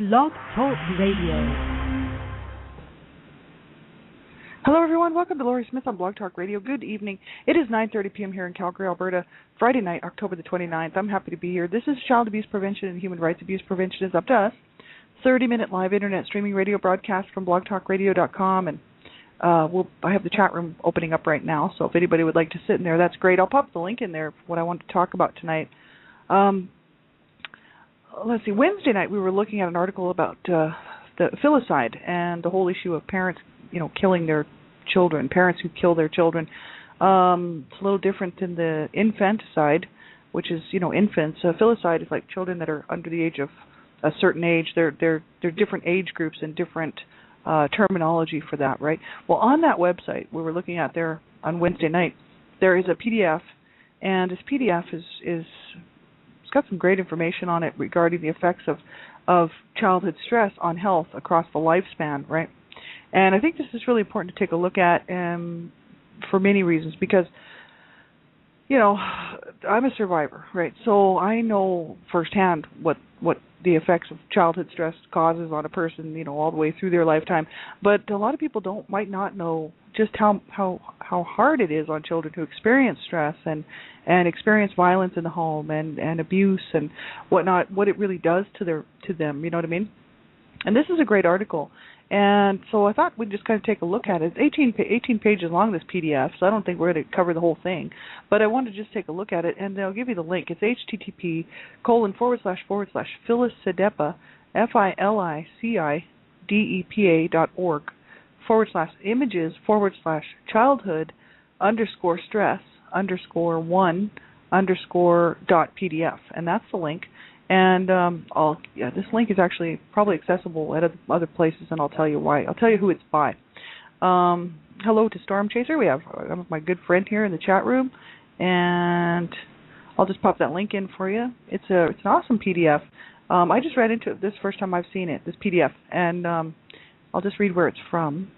Blog Talk Radio. Hello, everyone. Welcome to Laurie Smith on Blog Talk Radio. Good evening. It is 9:30 p.m. here in Calgary, Alberta, Friday night, October the 29th. I'm happy to be here. This is Child Abuse Prevention and Human Rights Abuse Prevention is Up to Us. 30-minute live internet streaming radio broadcast from blogtalkradio.com. And I have the chat room opening up right now, so if anybody would like to sit in there, that's great. I'll pop the link in there for what I want to talk about tonight. Let's see. Wednesday night we were looking at an article about the FILICIDE and the whole issue of parents, killing their children, parents who kill their children. It's a little different than the infanticide, which is, infants. FILICIDE is like children that are under the age of a certain age. They're different age groups and different terminology for that, right? Well, on that website we were looking at there on Wednesday night, there is a PDF, and this PDF is it's got some great information on it regarding the effects of childhood stress on health across the lifespan, right? And I think this is really important to take a look at for many reasons because, I'm a survivor, right? So I know firsthand what the effects of childhood stress causes on a person, all the way through their lifetime. But a lot of people might not know just how hard it is on children to experience stress and experience violence in the home and abuse and whatnot, what it really does to them, you know what I mean? And this is a great article. And so I thought we'd just kind of take a look at it. It's 18 pages long, this PDF, so I don't think we're going to cover the whole thing. But I wanted to just take a look at it, and I'll give you the link. It's http://FILICIDEPA, FILICIDEPA.org/images/stress_1_.pdf, and that's the link. And this link is actually probably accessible at other places, and I'll tell you why. I'll tell you who it's by. Hello to Storm Chaser. We have my good friend here in the chat room, and I'll just pop that link in for you. It's an awesome PDF. I just read into it this first time I've seen it, this PDF, and I'll just read where it's from.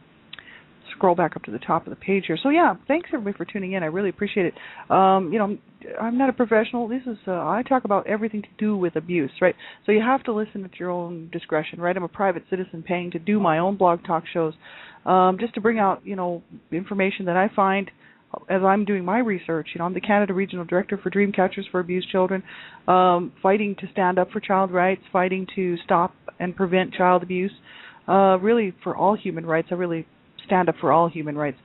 Scroll back up to the top of the page here. So yeah, thanks everybody for tuning in. I really appreciate it. I'm not a professional. This is I talk about everything to do with abuse, right? So you have to listen at your own discretion, right? I'm a private citizen paying to do my own blog talk shows, just to bring out information that I find as I'm doing my research. I'm the Canada Regional Director for Dreamcatchers for Abused Children, fighting to stand up for child rights, fighting to stop and prevent child abuse, really for all human rights. I really stand up for all human rights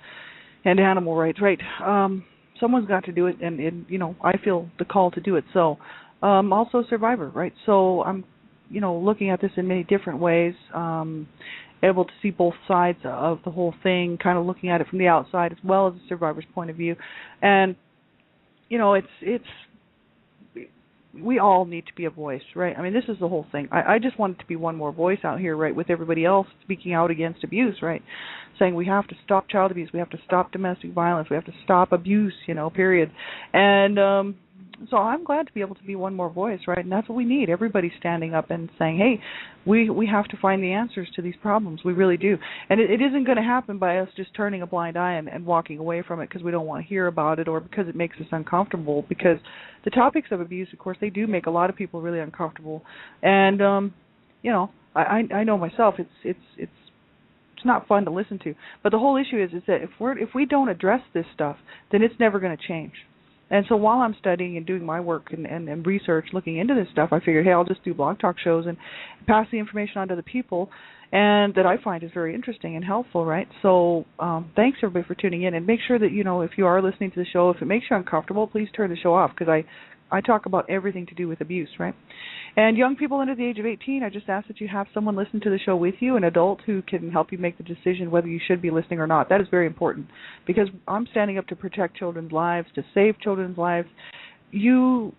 and animal rights, right? Someone's got to do it, and I feel the call to do it. So, also a survivor, right? So I'm, looking at this in many different ways, able to see both sides of the whole thing, kind of looking at it from the outside as well as the survivor's point of view. And, we all need to be a voice, right? I mean, this is the whole thing. I just want it to be one more voice out here, right, with everybody else speaking out against abuse, right, saying we have to stop child abuse, we have to stop domestic violence, we have to stop abuse, period. And so I'm glad to be able to be one more voice, right, and that's what we need, everybody standing up and saying, hey, we have to find the answers to these problems, we really do. And it isn't going to happen by us just turning a blind eye and walking away from it because we don't want to hear about it or because it makes us uncomfortable, because the topics of abuse, of course, they do make a lot of people really uncomfortable. And, I know myself, it's not fun to listen to. But the whole issue is that if we don't address this stuff, then it's never going to change. And so while I'm studying and doing my work and research, looking into this stuff, I figured, hey, I'll just do blog talk shows and pass the information on to the people, and that I find is very interesting and helpful, right? So thanks, everybody, for tuning in. And make sure that, if you are listening to the show, if it makes you uncomfortable, please turn the show off, because I talk about everything to do with abuse, right? And young people under the age of 18, I just ask that you have someone listen to the show with you, an adult who can help you make the decision whether you should be listening or not. That is very important, because I'm standing up to protect children's lives, to save children's lives. You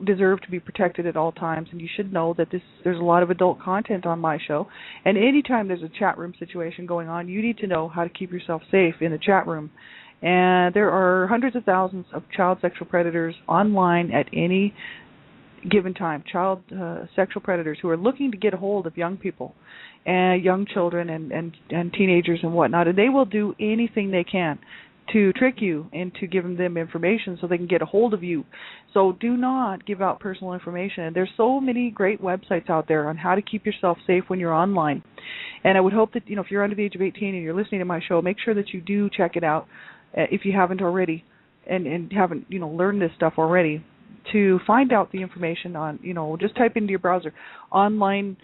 deserve to be protected at all times, and you should know that there's a lot of adult content on my show. And anytime there's a chat room situation going on, you need to know how to keep yourself safe in the chat room. And there are hundreds of thousands of child sexual predators online at any given time, child sexual predators who are looking to get a hold of young people and young children and teenagers and whatnot, and they will do anything they can to trick you into giving them information so they can get a hold of you. So do not give out personal information. And there's so many great websites out there on how to keep yourself safe when you're online. And I would hope that, if you're under the age of 18 and you're listening to my show, make sure that you do check it out if you haven't already and haven't, learned this stuff already, to find out the information on, just type into your browser, online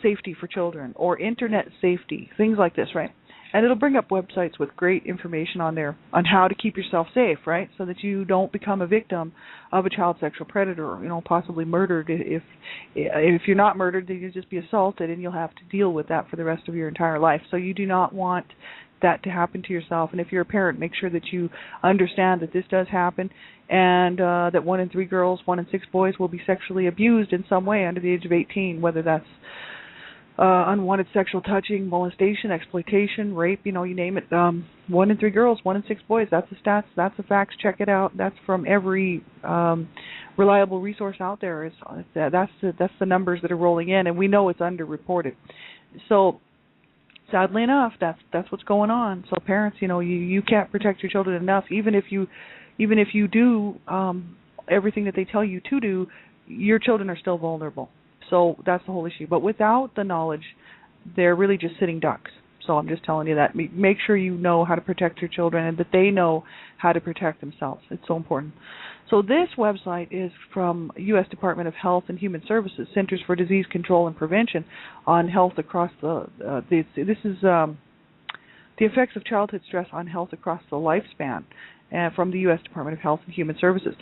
safety for children or internet safety, things like this, right? And it'll bring up websites with great information on there on how to keep yourself safe, right? So that you don't become a victim of a child sexual predator, possibly murdered. If you're not murdered, then you'll just be assaulted, and you'll have to deal with that for the rest of your entire life. So you do not want that to happen to yourself. And if you're a parent, make sure that you understand that this does happen, and that 1 in 3 girls, 1 in 6 boys will be sexually abused in some way under the age of 18, whether that's unwanted sexual touching, molestation, exploitation, rape, you name it. 1 in 3 girls, 1 in 6 boys. That's the stats. That's the facts. Check it out. That's from every reliable resource out there. That's the numbers that are rolling in, and we know it's underreported. So, sadly enough, that's what's going on. So, parents, you can't protect your children enough. Even if you do everything that they tell you to do, your children are still vulnerable. So that's the whole issue. But without the knowledge, they're really just sitting ducks. So I'm just telling you that. Make sure you know how to protect your children and that they know how to protect themselves. It's so important. So this website is from U.S. Department of Health and Human Services, Centers for Disease Control and Prevention on health across this is the effects of childhood stress on health across the lifespan, from the U.S. Department of Health and Human Services,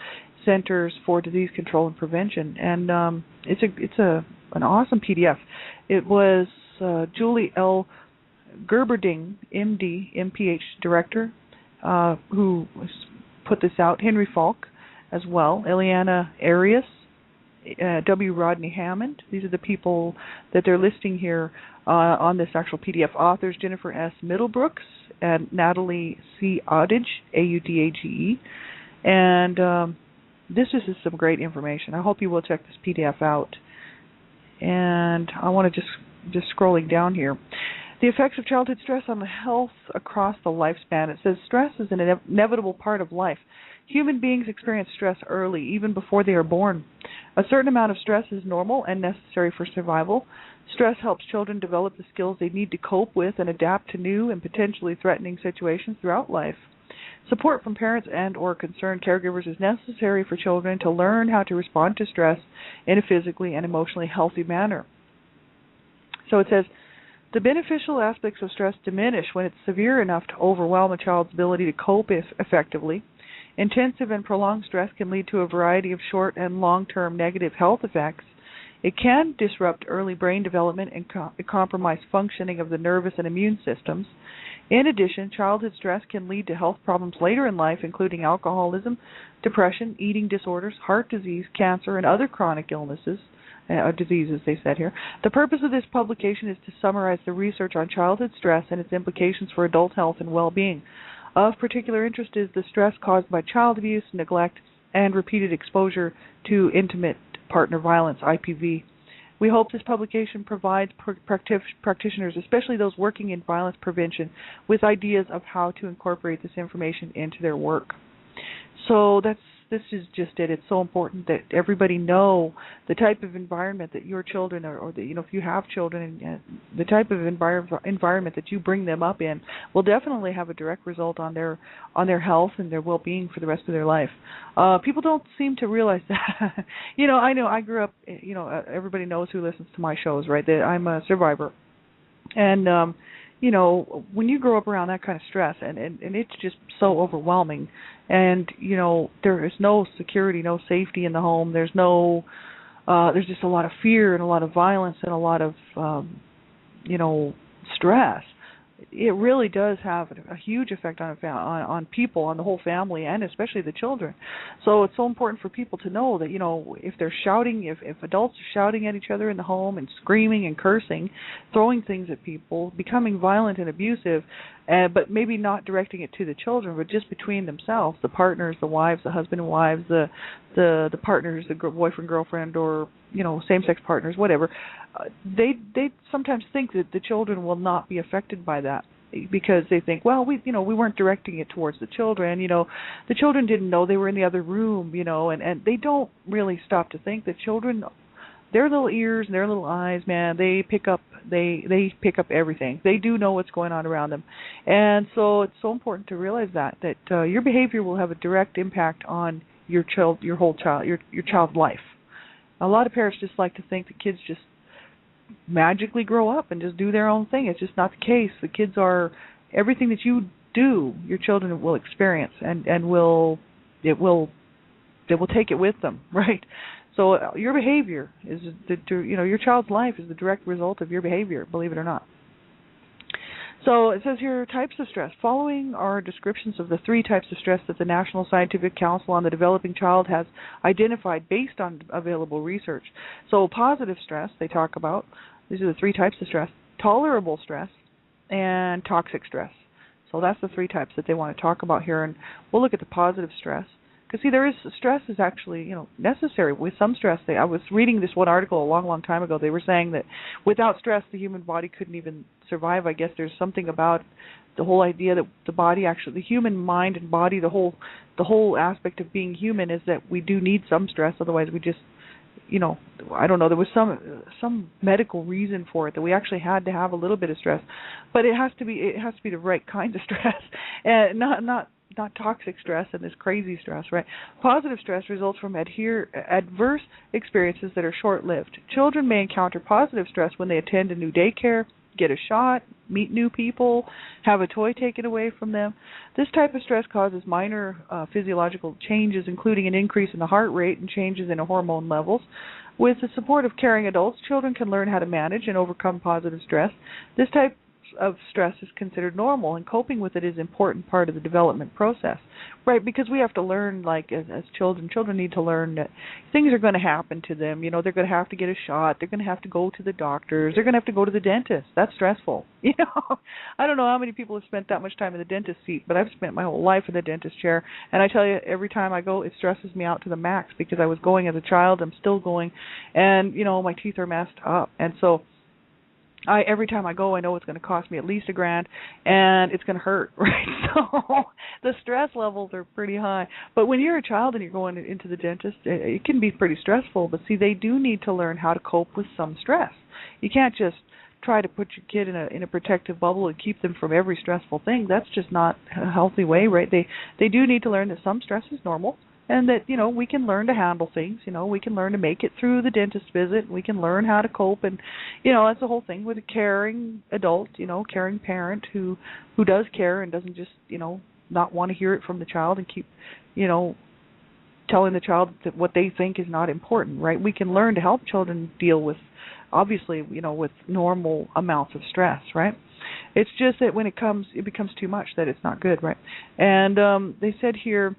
Centers for Disease Control and Prevention, and it's an awesome PDF. It was Julie L. Gerberding, MD, MPH Director, who put this out. Henry Falk, as well. Eliana Arias, W. Rodney Hammond. These are the people that they're listing here on this actual PDF. Authors Jennifer S. Middlebrooks and Natalie C. Audage, Audage. And this is some great information. I hope you will check this PDF out. And I want to just scrolling down here. The effects of childhood stress on the health across the lifespan. It says stress is an inevitable part of life. Human beings experience stress early, even before they are born. A certain amount of stress is normal and necessary for survival. Stress helps children develop the skills they need to cope with and adapt to new and potentially threatening situations throughout life. Support from parents and or concerned caregivers is necessary for children to learn how to respond to stress in a physically and emotionally healthy manner. So it says, the beneficial aspects of stress diminish when it's severe enough to overwhelm a child's ability to cope effectively. Intensive and prolonged stress can lead to a variety of short and long-term negative health effects. It can disrupt early brain development and compromise functioning of the nervous and immune systems. In addition, childhood stress can lead to health problems later in life, including alcoholism, depression, eating disorders, heart disease, cancer, and other chronic illnesses. Diseases, they said here. The purpose of this publication is to summarize the research on childhood stress and its implications for adult health and well-being. Of particular interest is the stress caused by child abuse, neglect, and repeated exposure to intimate partner violence, IPV. We hope this publication provides practitioners, especially those working in violence prevention, with ideas of how to incorporate this information into their work. So this is just it. It's so important that everybody know the type of environment that your children or if you have children, the type of environment that you bring them up in will definitely have a direct result on their health and their well-being for the rest of their life. People don't seem to realize that. I know I grew up. Everybody knows who listens to my shows, right? That I'm a survivor, and when you grow up around that kind of stress, and it's just so overwhelming, and, there is no security, no safety in the home, there's just a lot of fear and a lot of violence and a lot of, stress. It really does have a huge effect on people, on the whole family, and especially the children. So it's so important for people to know that, if they're shouting, if adults are shouting at each other in the home and screaming and cursing, throwing things at people, becoming violent and abusive, but maybe not directing it to the children, but just between themselves, the partners, the wives, the husband and wives, the partners, the boyfriend, girlfriend, or same-sex partners, whatever. They sometimes think that the children will not be affected by that. because they think, well, we weren't directing it towards the children. The children didn't know they were in the other room. And they don't really stop to think that children, their little ears and their little eyes, man, they pick up everything. They do know what's going on around them. And so it's so important to realize that your behavior will have a direct impact on your child's life. A lot of parents just like to think the kids just magically grow up and just do their own thing. It's just not the case. The kids are everything that you do, your children will experience and they will take it with them, right? So your behavior is your child's life is the direct result of your behavior, believe it or not. So it says here, types of stress. Following are descriptions of the 3 types of stress that the National Scientific Council on the Developing Child has identified based on available research. So positive stress, they talk about. These are the 3 types of stress. Tolerable stress and toxic stress. So that's the 3 types that they want to talk about here. And we'll look at the positive stress. Because, see, stress is actually, necessary. With some stress, I was reading this one article a long, long time ago. They were saying that without stress, the human body couldn't even survive. I guess there's something about the whole idea that the body actually, the human mind and body, the whole aspect of being human is that we do need some stress. Otherwise, we just, I don't know. There was some medical reason for it that we actually had to have a little bit of stress, but it has to be the right kind of stress, and not toxic stress and this crazy stress, right? Positive stress results from adverse experiences that are short-lived. Children may encounter positive stress when they attend a new daycare, get a shot, meet new people, have a toy taken away from them. This type of stress causes minor physiological changes, including an increase in the heart rate and changes in the hormone levels. With the support of caring adults, children can learn how to manage and overcome positive stress. This type of stress is considered normal, and coping with it is an important part of the development process, right? Because we have to learn, like as children need to learn that things are going to happen to them. They're going to have to get a shot. They're going to have to go to the doctors. They're going to have to go to the dentist. That's stressful. I don't know how many people have spent that much time in the dentist seat, but I've spent my whole life in the dentist chair, and I tell you, every time I go, it stresses me out to the max because I was going as a child. I'm still going, and my teeth are messed up, and so every time I go, I know it's going to cost me at least $1,000, and it's going to hurt, right? So the stress levels are pretty high. But when you're a child and you're going into the dentist, it can be pretty stressful. But see, they do need to learn how to cope with some stress. You can't just try to put your kid in a protective bubble and keep them from every stressful thing. That's just not a healthy way, right? They do need to learn that some stress is normal. And that, we can learn to handle things, we can learn to make it through the dentist visit, we can learn how to cope, and, that's the whole thing with a caring adult, caring parent who does care and doesn't just, not want to hear it from the child and keep, telling the child that what they think is not important, right? We can learn to help children deal with, obviously, with normal amounts of stress, right? It's just that when it becomes too much, that it's not good, right? And they said here,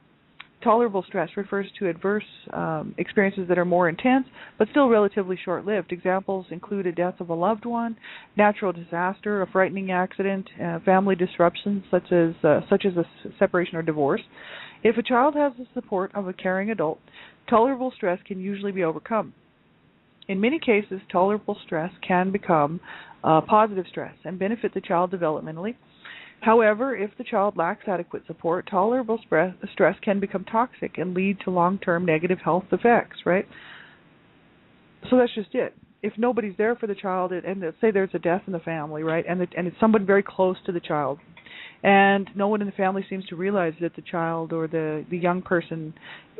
tolerable stress refers to adverse experiences that are more intense but still relatively short-lived. Examples include a death of a loved one, natural disaster, a frightening accident, family disruptions such as a separation or divorce. If a child has the support of a caring adult, tolerable stress can usually be overcome. In many cases, tolerable stress can become positive stress and benefit the child developmentally. However, if the child lacks adequate support, tolerable stress can become toxic and lead to long-term negative health effects, right? So that's just it. If nobody's there for the child, and say there's a death in the family, right, and it's somebody very close to the child, and no one in the family seems to realize that the child or the young person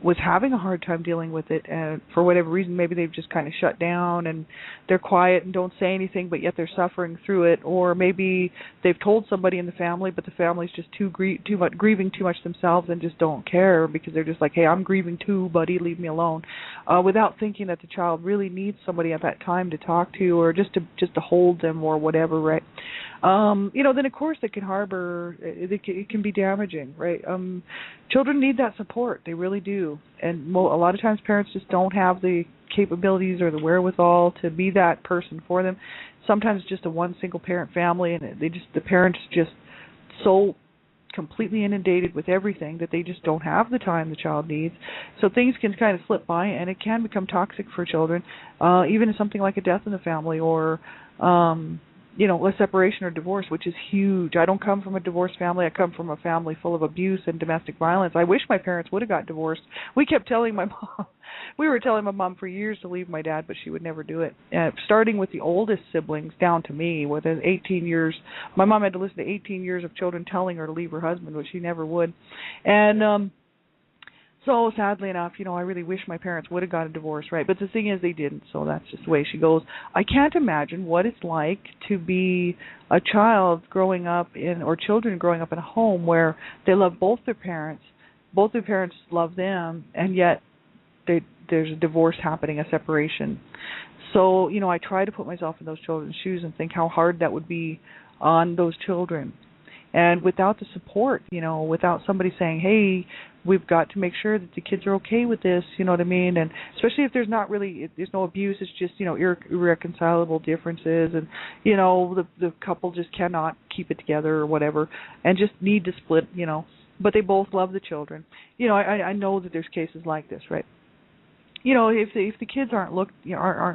was having a hard time dealing with it, and for whatever reason, maybe they've just kind of shut down and they're quiet and don't say anything, but yet they're suffering through it, or maybe they've told somebody in the family, but the family's just grieving too much themselves and just don't care because they're just like, hey, I'm grieving too, buddy, leave me alone, without thinking that the child really needs somebody at that time to talk to or just to hold them or whatever, right? Then of course it can be damaging, right? Children need that support, they really do, and a lot of times parents just don't have the capabilities or the wherewithal to be that person for them. Sometimes just a one single parent family, and the parents just so completely inundated with everything that they just don't have the time the child needs. So things can kind of slip by, and it can become toxic for children, even something like a death in the family or a separation or divorce, which is huge. I don't come from a divorced family. I come from a family full of abuse and domestic violence. I wish my parents would have got divorced. We kept telling my mom, we were telling my mom for years to leave my dad, but she would never do it. Starting with the oldest siblings down to me, within 18 years, my mom had to listen to 18 years of children telling her to leave her husband, which she never would. And so sadly enough, I really wish my parents would have got a divorce, right? But the thing is, they didn't, so that's just the way she goes. I can't imagine what it's like to be a child growing up or children growing up in a home where they love both their parents love them, and yet there's a divorce happening, a separation. So, I try to put myself in those children's shoes and think how hard that would be on those children. And without the support, without somebody saying, hey, we've got to make sure that the kids are okay with this, you know what I mean? And especially if there's no abuse, it's just, irreconcilable differences, and, the couple just cannot keep it together or whatever, and just need to split, but they both love the children. I know that there's cases like this, right? If the kids aren't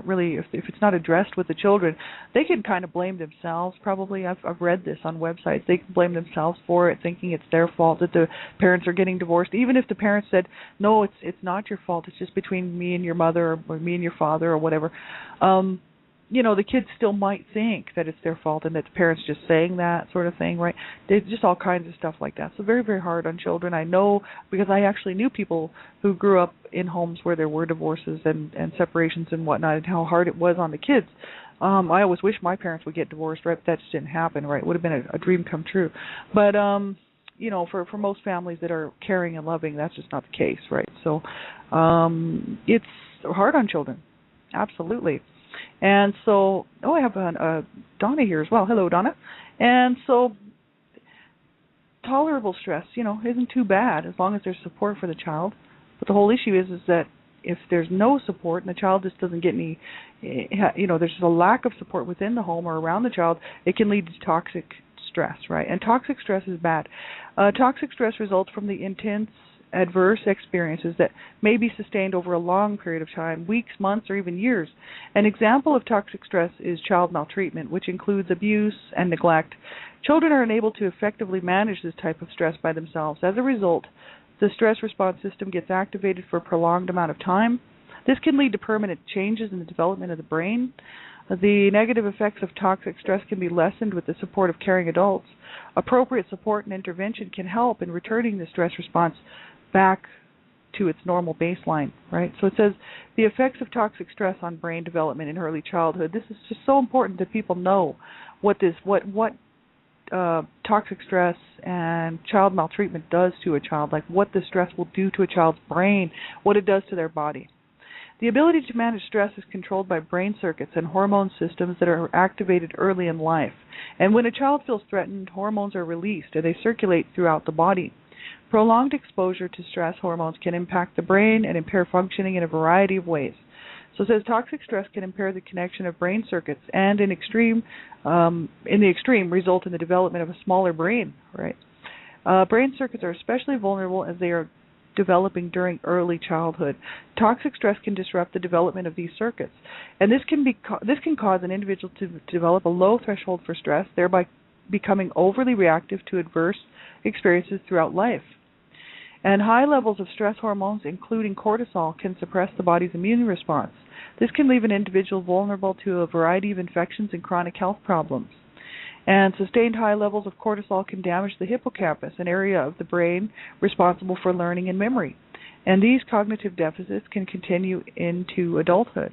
really, if it's not addressed with the children, they can kind of blame themselves. Probably, I've read this on websites. They can blame themselves for it, thinking it's their fault that the parents are getting divorced. Even if the parents said, no, it's not your fault. It's just between me and your mother, or me and your father, or whatever. The kids still might think that it's their fault and that the parents just saying that sort of thing, right? There's just all kinds of stuff like that. So very, very hard on children. I know because I actually knew people who grew up in homes where there were divorces and separations and whatnot, and how hard it was on the kids. I always wish my parents would get divorced, right? But that just didn't happen, right? It would have been a dream come true. But, for most families that are caring and loving, that's just not the case, right? So it's hard on children. Absolutely. And so, I have Donna here as well. Hello, Donna. And so, tolerable stress, isn't too bad as long as there's support for the child. But the whole issue is that if there's no support and the child just doesn't get any, there's just a lack of support within the home or around the child, it can lead to toxic stress, right? And toxic stress is bad. Toxic stress results from the intense adverse experiences that may be sustained over a long period of time, weeks, months, or even years. An example of toxic stress is child maltreatment, which includes abuse and neglect. Children are unable to effectively manage this type of stress by themselves. As a result, the stress response system gets activated for a prolonged amount of time. This can lead to permanent changes in the development of the brain. The negative effects of toxic stress can be lessened with the support of caring adults. Appropriate support and intervention can help in returning the stress response back to its normal baseline, right? So it says the effects of toxic stress on brain development in early childhood. This is just so important that people know what toxic stress and child maltreatment does to a child, like what the stress will do to a child's brain, what it does to their body. The ability to manage stress is controlled by brain circuits and hormone systems that are activated early in life. And when a child feels threatened, hormones are released and they circulate throughout the body. Prolonged exposure to stress hormones can impact the brain and impair functioning in a variety of ways. So it says toxic stress can impair the connection of brain circuits and in the extreme result in the development of a smaller brain, right? Brain circuits are especially vulnerable as they are developing during early childhood. Toxic stress can disrupt the development of these circuits, and this can cause an individual to develop a low threshold for stress, thereby becoming overly reactive to adverse experiences throughout life. And high levels of stress hormones, including cortisol, can suppress the body's immune response. This can leave an individual vulnerable to a variety of infections and chronic health problems. And sustained high levels of cortisol can damage the hippocampus, an area of the brain responsible for learning and memory. And these cognitive deficits can continue into adulthood.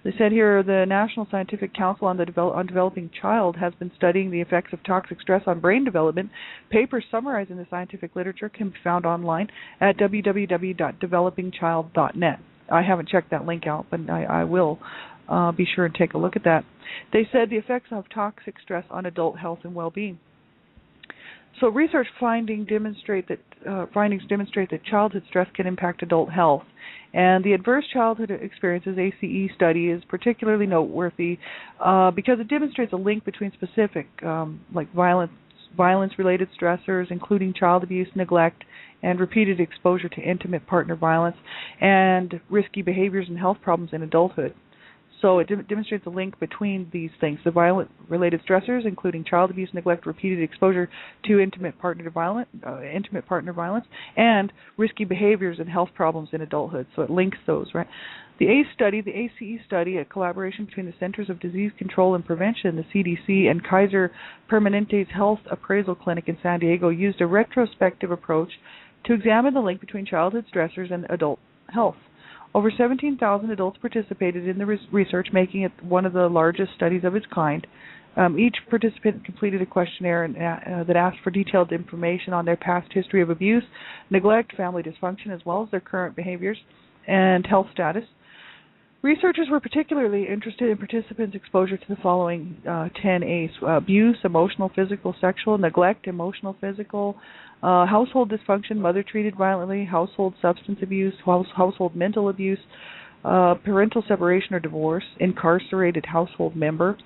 They said here the National Scientific Council on Developing Child has been studying the effects of toxic stress on brain development. Papers summarizing the scientific literature can be found online at www.developingchild.net. I haven't checked that link out, but I will be sure and take a look at that. They said the effects of toxic stress on adult health and well-being. So research findings demonstrate that childhood stress can impact adult health. And the Adverse Childhood Experiences ACE study is particularly noteworthy because it demonstrates a link between specific like violence-related stressors, including child abuse, neglect, and repeated exposure to intimate partner violence, and risky behaviors and health problems in adulthood. So it demonstrates a link between these things, the violent-related stressors, including child abuse, neglect, repeated exposure to intimate partner violence, and risky behaviors and health problems in adulthood. So it links those, right? The ACE study, a collaboration between the Centers of Disease Control and Prevention, the CDC, and Kaiser Permanente's Health Appraisal Clinic in San Diego, used a retrospective approach to examine the link between childhood stressors and adult health. Over 17,000 adults participated in the research, making it one of the largest studies of its kind. Each participant completed a questionnaire that asked for detailed information on their past history of abuse, neglect, family dysfunction, as well as their current behaviors and health status. Researchers were particularly interested in participants' exposure to the following 10 ACE: abuse, emotional, physical, sexual, neglect, emotional, physical, household dysfunction, mother treated violently, household substance abuse, household mental abuse, parental separation or divorce, incarcerated household member.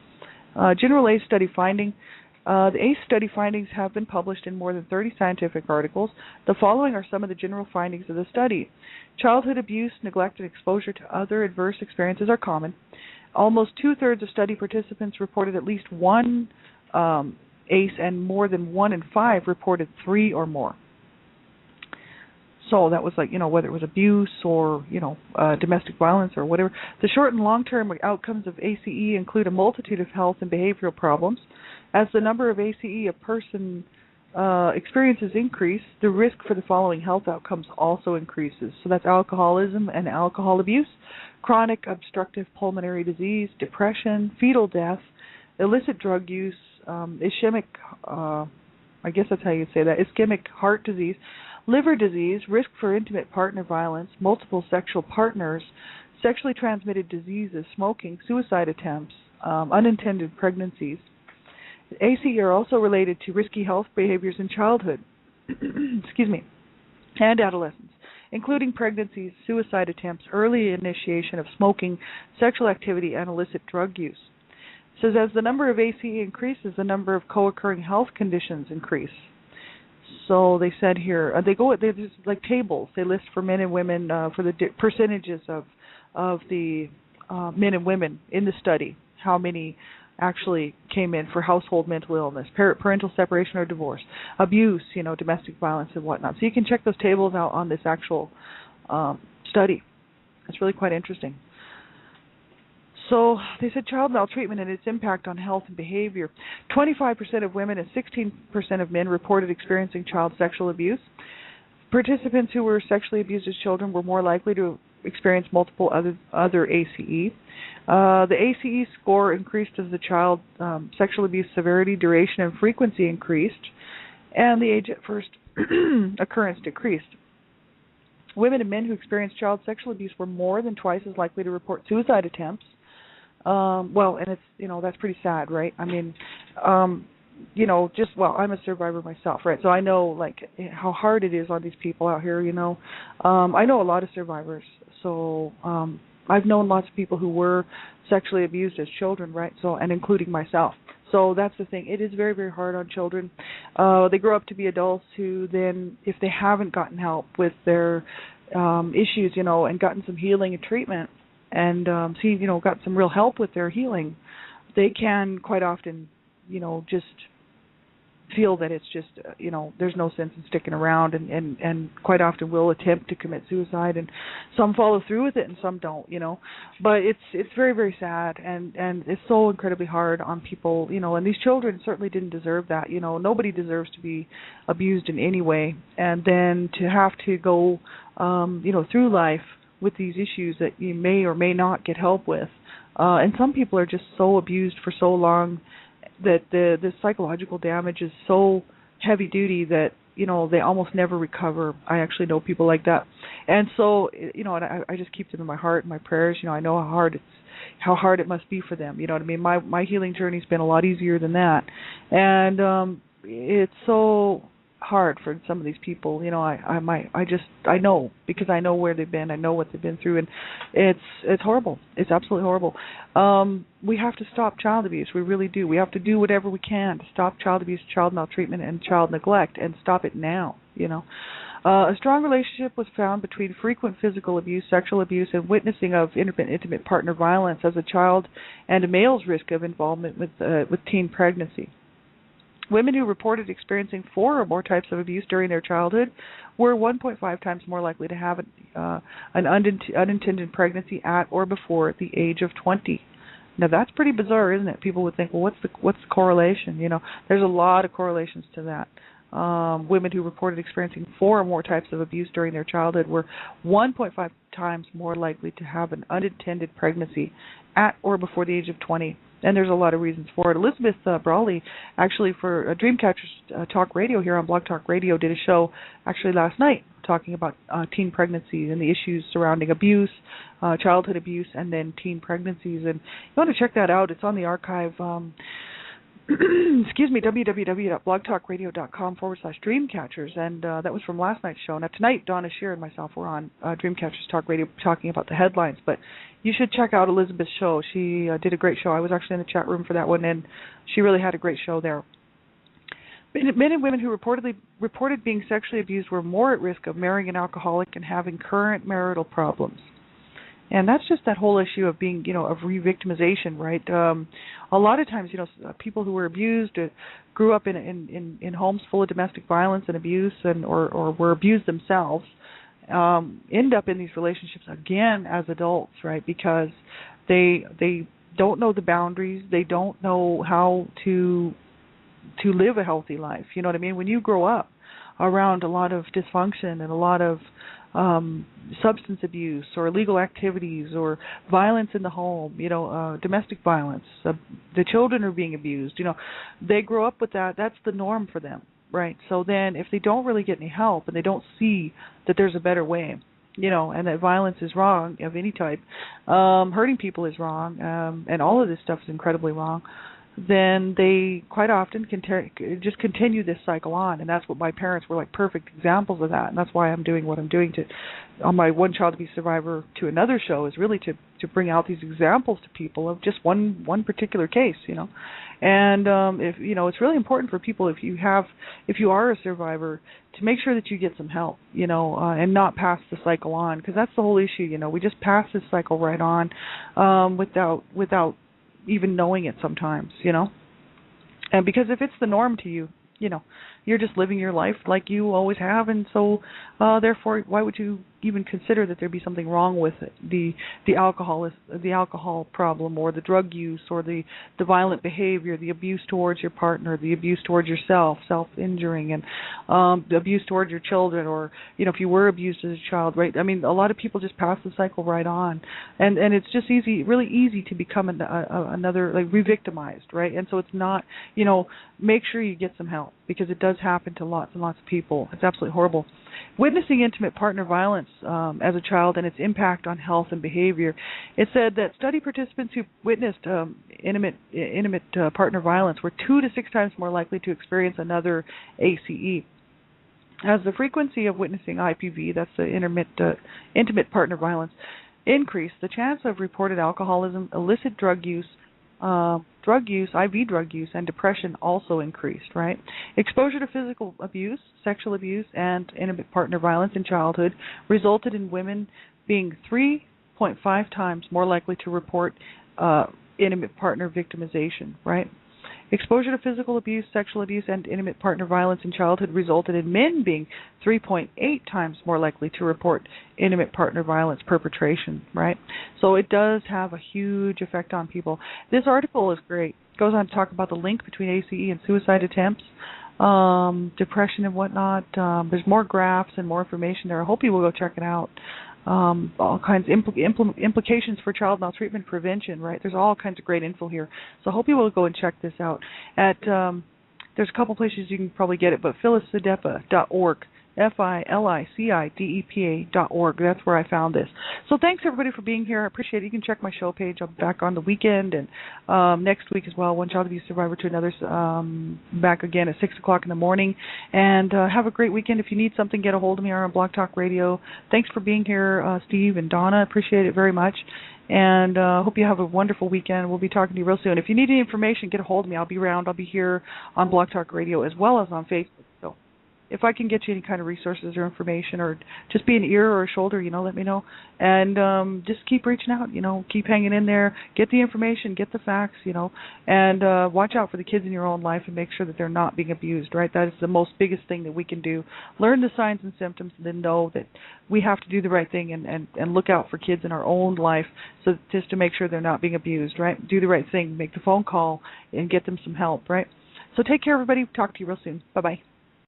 General ACE study finding. The ACE study findings have been published in more than 30 scientific articles. The following are some of the general findings of the study. Childhood abuse, neglect, and exposure to other adverse experiences are common. Almost two-thirds of study participants reported at least one ACE, and more than 1 in 5 reported 3 or more. So that was like, whether it was abuse or, domestic violence or whatever. The short and long-term outcomes of ACE include a multitude of health and behavioral problems. As the number of ACE a person experiences increase, the risk for the following health outcomes also increases. So that's alcoholism and alcohol abuse, chronic obstructive pulmonary disease, depression, fetal death, illicit drug use, ischemic, I guess that's how you say that, ischemic heart disease, liver disease, risk for intimate partner violence, multiple sexual partners, sexually transmitted diseases, smoking, suicide attempts, unintended pregnancies. ACE are also related to risky health behaviors in childhood, and adolescence, including pregnancies, suicide attempts, early initiation of smoking, sexual activity, and illicit drug use. It says as the number of ACE increases, the number of co-occurring health conditions increase. So they said here, there's like tables. They list for men and women for the percentages of the men and women in the study, how many actually came in for household mental illness, parental separation or divorce, abuse, domestic violence and whatnot. So you can check those tables out on this actual study. It's really quite interesting. So they said child maltreatment and its impact on health and behavior. 25% of women and 16% of men reported experiencing child sexual abuse. Participants who were sexually abused as children were more likely to experience multiple other ACE. The ACE score increased as the child sexual abuse severity, duration, and frequency increased, and the age at first occurrence decreased. Women and men who experienced child sexual abuse were more than twice as likely to report suicide attempts. And it's, that's pretty sad, right? I mean, I'm a survivor myself, right? So I know, how hard it is on these people out here, I know a lot of survivors. So I've known lots of people who were sexually abused as children, right? So, and including myself. So that's the thing. It is very, very hard on children. They grow up to be adults who then, if they haven't gotten help with their issues, and gotten some healing and treatment, and got some real help with their healing, they can quite often, just feel that it's just, there's no sense in sticking around, and quite often will attempt to commit suicide, and some follow through with it and some don't, But it's very, very sad, and it's so incredibly hard on people, and these children certainly didn't deserve that, Nobody deserves to be abused in any way, and then to have to go, through life with these issues that you may or may not get help with. And some people are just so abused for so long that the psychological damage is so heavy duty that, they almost never recover. I actually know people like that. And so, and I just keep them in my heart and my prayers. I know how hard it must be for them. You know what I mean? My healing journey's been a lot easier than that. And it's so hard for some of these people. I know, because I know where they've been, I know what they've been through, and it's horrible. It's absolutely horrible. We have to stop child abuse. We really do. We have to do whatever we can to stop child abuse, child maltreatment, and child neglect, and stop it now. A strong relationship was found between frequent physical abuse, sexual abuse, and witnessing of intimate partner violence as a child and a male's risk of involvement with teen pregnancy. Women who reported experiencing 4 or more types of abuse during their childhood were 1.5 times more likely to have an unintended pregnancy at or before the age of 20. Now that's pretty bizarre, isn't it? People would think, well, what's the correlation? You know, there's a lot of correlations to that. Women who reported experiencing 4 or more types of abuse during their childhood were 1.5 times more likely to have an unintended pregnancy at or before the age of 20. And there's a lot of reasons for it. Elizabeth Brawley, actually for Dreamcatchers Talk Radio here on Blog Talk Radio, did a show actually last night talking about teen pregnancies and the issues surrounding abuse, childhood abuse, and then teen pregnancies. And you want to check that out. It's on the archive. Excuse me, www.blogtalkradio.com/Dreamcatchers. And that was from last night's show. Now, tonight, Donna Shear and myself were on Dreamcatchers Talk Radio talking about the headlines. But you should check out Elizabeth's show. She did a great show. I was actually in the chat room for that one, and she really had a great show there. Men and women who reported being sexually abused were more at risk of marrying an alcoholic and having current marital problems. And that's just that whole issue of being, of re-victimization, right? A lot of times, people who were abused grew up in homes full of domestic violence and abuse, or were abused themselves, end up in these relationships again as adults, right? Because they don't know the boundaries, they don't know how to live a healthy life. You know what I mean? When you grow up around a lot of dysfunction and a lot of substance abuse or illegal activities or violence in the home, domestic violence, the children are being abused, they grow up with that. That's the norm for them, right? So then if they don't really get any help and they don't see that there's a better way, and that violence is wrong of any type, hurting people is wrong, and all of this stuff is incredibly wrong, then they quite often just continue this cycle on. And that's what my parents were like perfect examples of that. And that's why I'm doing what I'm doing on my One Child Abuse Survivor to Another show, is really to bring out these examples to people of just one particular case, And if it's really important for people, if you are a survivor, to make sure that you get some help, and not pass the cycle on, because that's the whole issue. We just pass this cycle right on without even knowing it sometimes, and because if it's the norm to you, you're just living your life like you always have, and so therefore, why would you even consider that there'd be something wrong with it? The alcohol problem, or the drug use, or the violent behavior, the abuse towards your partner, the abuse towards yourself, self-injuring, and the abuse towards your children, or if you were abused as a child, right? I mean, a lot of people just pass the cycle right on, and it's just really easy to become another, like, re-victimized, right? And so it's not, make sure you get some help, because it does happen to lots and lots of people. It's absolutely horrible. Witnessing intimate partner violence as a child and its impact on health and behavior. It said that study participants who witnessed intimate partner violence were 2 to 6 times more likely to experience another ACE. As the frequency of witnessing IPV, that's the intimate partner violence, increased, the chance of reported alcoholism, illicit drug use, IV drug use, and depression also increased, right? Exposure to physical abuse, sexual abuse, and intimate partner violence in childhood resulted in women being 3.5 times more likely to report intimate partner victimization, right? Exposure to physical abuse, sexual abuse, and intimate partner violence in childhood resulted in men being 3.8 times more likely to report intimate partner violence perpetration, right? So it does have a huge effect on people. This article is great. It goes on to talk about the link between ACE and suicide attempts, depression and whatnot. There's more graphs and more information there. I hope you will go check it out. All kinds of implications for child maltreatment prevention, right? There's all kinds of great info here. So I hope you will go and check this out. There's a couple places you can probably get it, but FILICIDEPA.org, FILICIDEPA.org. That's where I found this. So thanks, everybody, for being here. I appreciate it. You can check my show page. I'll be back on the weekend and next week as well. One Child Abuse Survivor to Another, back again at 6 o'clock in the morning. And have a great weekend. If you need something, get a hold of me on Blog Talk Radio. Thanks for being here, Steve and Donna. Appreciate it very much. And hope you have a wonderful weekend. We'll be talking to you real soon. If you need any information, get a hold of me. I'll be around. I'll be here on Blog Talk Radio as well as on Facebook. So if I can get you any kind of resources or information, or just be an ear or a shoulder, let me know. And just keep reaching out, keep hanging in there, get the information, get the facts, and watch out for the kids in your own life and make sure that they're not being abused, right? That is the most biggest thing that we can do. Learn the signs and symptoms, and then know that we have to do the right thing and look out for kids in our own life, so just to make sure they're not being abused, right? Do the right thing, make the phone call, and get them some help, right? So take care, everybody. Talk to you real soon. Bye-bye.